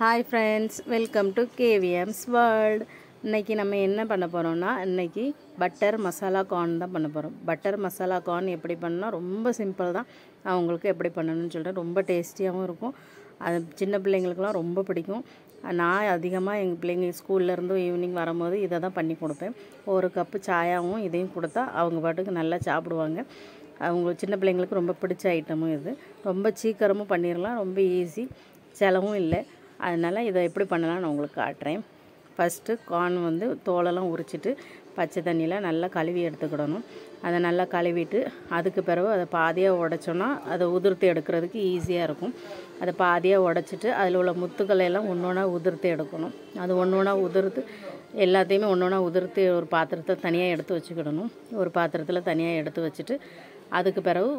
Hi friends, welcome to KVM's World. இன்னைக்கு நம்ம என்ன பண்ண போறோம்னா இன்னைக்கு பட்டர் மசாலா கார்ன் தான் பண்ண போறோம். பட்டர் மசாலா கார்ன் எப்படி பண்ணா ரொம்ப சிம்பிள் தான். நான் உங்களுக்கு எப்படி பண்ணனும்னு சொல்றேன். ரொம்ப டேஸ்டியாவும் இருக்கும். அது சின்ன பிள்ளைங்களுக்குலாம் ரொம்ப பிடிக்கும். நான் அதிகமா எங்க பிள்ளைங்க ஸ்கூல்ல இருந்து ஈவினிங் வரும்போது இத தான் பண்ணி கொடுப்பேன். ஒரு கப் சாயாவும் இதையும் கொடுத்தா அவங்க பாட்டுக்கு நல்லா சாப்பிடுவாங்க. அவங்க சின்ன பிள்ளைங்களுக்கு ரொம்ப பிடிச்ச ஐட்டமும் இது. ரொம்ப சீக்கிரமும் பண்ணிரலாம். ரொம்ப ஈஸி. செலவும் இல்லை. அதனால இதை எப்படி பண்ணலாம்னு நான் உங்களுக்கு காட்டுறேன். ஃபர்ஸ்ட் கார்ன் வந்து தோலெல்லாம் உரிச்சிட்டு பச்சை தண்ணியில நல்லா கழுவி எடுத்துக்கிடணும். அதை நல்லா கழுவிட்டு அதுக்கு பிறகு அதை பாதியாக உடைச்சோன்னா அதை உதிர்த்து எடுக்கிறதுக்கு ஈஸியாக இருக்கும். அதை பாதியாக உடைச்சிட்டு அதில் உள்ள முத்துக்களை எல்லாம் ஒன்றொன்னா உதிர்த்து எடுக்கணும். அது ஒன்றொன்னா உதிர்த்து எல்லாத்தையுமே ஒன்றொன்னா உதிர்த்து ஒரு பாத்திரத்தை தனியாக எடுத்து வச்சுக்கிடணும். ஒரு பாத்திரத்தில் தனியாக எடுத்து வச்சுட்டு அதுக்கு பிறகு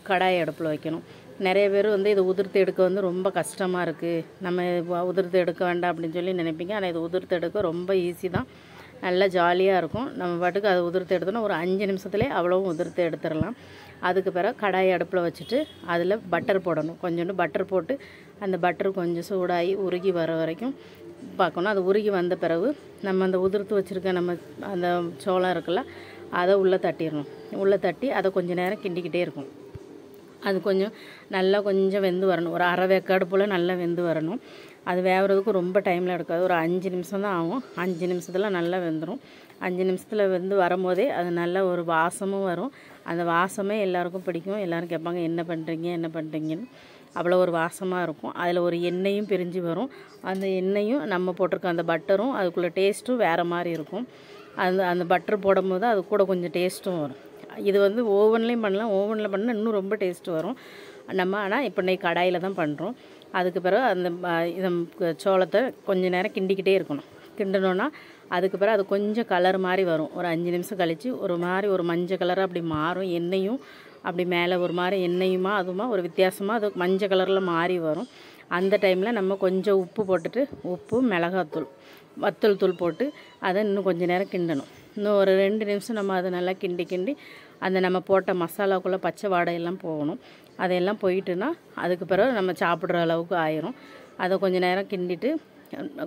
கடாய் அடுப்பில் வைக்கணும். நிறைய பேர் வந்து இதை உதிர்த்து எடுக்க வந்து ரொம்ப கஷ்டமாக இருக்குது, நம்ம உதிர்த்து எடுக்க வேண்டாம் அப்படின்னு சொல்லி நினைப்பீங்க. ஆனால் இது உதிர்த்து எடுக்க ரொம்ப ஈஸி தான். நல்லா ஜாலியாக இருக்கும். நம்ம பாட்டுக்கு அதை உதிர்த்து எடுத்தோன்னா ஒரு 5 நிமிஷத்துலேயே அவ்வளவும் உதிர்த்து எடுத்துடலாம். அதுக்கு பிறகு கடாய் அடுப்பில் வச்சுட்டு அதில் பட்டர் போடணும். கொஞ்சோண்டு பட்டர் போட்டு அந்த பட்டர் கொஞ்சம் சூடாகி உருகி வர வரைக்கும் பார்க்கணும். அது உருகி வந்த பிறகு நம்ம அந்த உதிர்த்து வச்சுருக்க நம்ம அந்த சோளம் இருக்குல்ல அதை உள்ளே தட்டிடணும். உள்ளே தட்டி அதை கொஞ்சம் நேரம் கிண்டிக்கிட்டே இருக்கும். அது கொஞ்சம் நல்லா கொஞ்சம் வெந்து வரணும். ஒரு அரை வேக்காடு போல் நல்லா வெந்து வரணும். அது வேகிறதுக்கு ரொம்ப டைமில் எடுக்காது. ஒரு 5 நிமிஷம் தான் ஆகும். 5 நிமிஷத்தில் நல்லா வெந்துடும். 5 நிமிஷத்தில் வெந்து வரும்போதே அது நல்ல ஒரு வாசமும் வரும். அந்த வாசமே எல்லாருக்கும் பிடிக்கும். எல்லோரும் கேட்பாங்க என்ன பண்ணுறீங்கன்னு. அவ்வளோ ஒரு வாசமாக இருக்கும். அதில் ஒரு எண்ணெயும் பிரிஞ்சு வரும். அந்த எண்ணெயும் நம்ம போட்டிருக்க அந்த பட்டரும் அதுக்குள்ளே டேஸ்ட்டும் வேறு மாதிரி இருக்கும். அந்த பட்டர் போடும்போது அது கூட கொஞ்சம் டேஸ்ட்டும் வரும். இது வந்து ஓவன்லேயும் பண்ணலாம். ஓவனில் பண்ணால் இன்னும் ரொம்ப டேஸ்ட் வரும். நம்ம ஆனால் இப்போ இன்னைக்கு கடாயில் தான் பண்ணுறோம். அதுக்கு பிறகு அந்த இதை சோளத்தை கொஞ்சம் நேரம் கிண்டிக்கிட்டே இருக்கணும். கிண்டணுன்னா அதுக்கு பிறகு அது கொஞ்சம் கலர் மாதிரி வரும். ஒரு 5 நிமிஷம் கழித்து ஒரு மஞ்சள் கலராக அப்படி மாறும். எண்ணெயும் அப்படி மேலே ஒரு மாதிரி எண்ணெயுமா அதுவுமா ஒரு வித்தியாசமாக அது மஞ்சள் கலரில் மாறி வரும். அந்த டைமில் நம்ம கொஞ்சம் உப்பு போட்டுட்டு உப்பு மிளகாத்தூள் வத்தல் தூள் போட்டு அதை இன்னும் கொஞ்சம் நேரம் கிண்டணும். இன்னும் ஒரு 2 நிமிஷம் நம்ம அதை நல்லா கிண்டி அந்த நம்ம போட்ட மசாலாக்குள்ளே பச்சை வாடையெல்லாம் போகணும். அதையெல்லாம் போயிட்டுன்னா அதுக்கு பிறகு நம்ம சாப்பிட்ற அளவுக்கு ஆயிரும். அதை கொஞ்சம் நேரம் கிண்டிட்டு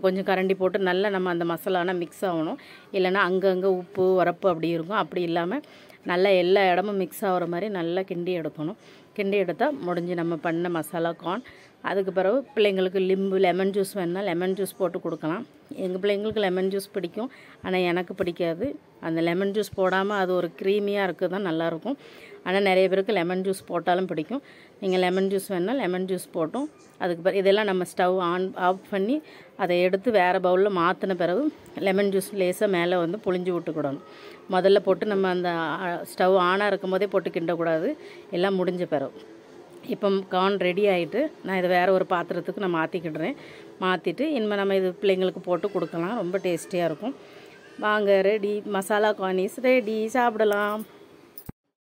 கொஞ்சம் கரண்டி போட்டு நல்லா நம்ம அந்த மசாலானா மிக்ஸ் ஆகணும். இல்லைன்னா அங்கங்கே உப்பு உரப்பு அப்படி இருக்கும். அப்படி இல்லாமல் நல்லா எல்லா இடமும் மிக்ஸ் ஆகிற மாதிரி நல்லா கிண்டி எடுக்கணும். கிண்டி எடுத்தால் முடிஞ்சு நம்ம பண்ண மசாலா கார்ன். அதுக்கு பிறகு பிள்ளைங்களுக்கு லெமன் ஜூஸ் வேணுன்னா லெமன் ஜூஸ் போட்டு கொடுக்கலாம். எங்கள் பிள்ளைங்களுக்கு லெமன் ஜூஸ் பிடிக்கும். ஆனால் எனக்கு பிடிக்காது. அந்த லெமன் ஜூஸ் போடாமல் அது ஒரு க்ரீமியாக இருக்குது தான் நல்லாயிருக்கும். ஆனால் நிறைய பேருக்கு லெமன் ஜூஸ் போட்டாலும் பிடிக்கும். நீங்கள் லெமன் ஜூஸ் வேணுன்னா லெமன் ஜூஸ் போட்டும் அதுக்கு பிறகு இதெல்லாம் நம்ம ஸ்டவ் ஆஃப் பண்ணி அதை எடுத்து வேறு பவுலில் மாற்றின பிறகு லெமன் ஜூஸ் லேசாக மேலே வந்து புழிஞ்சு விட்டுக்கிடணும். முதல்ல போட்டு நம்ம அந்த ஸ்டவ் ஆனாக இருக்கும் போதே போட்டு கிண்டக்கூடாது. எல்லாம் முடிஞ்ச பிறகு இப்போ கார்ன் ரெடி ஆகிட்டு நான் இதை வேறு ஒரு பாத்திரத்துக்கு நான் மாற்றிக்கிடுறேன். மாற்றிட்டு இனிமேல் நம்ம இது பிள்ளைங்களுக்கு போட்டு கொடுக்கலாம். ரொம்ப டேஸ்டியாக இருக்கும். வாங்க, ready. Masala corn is ready. சாப்பிடலாம்.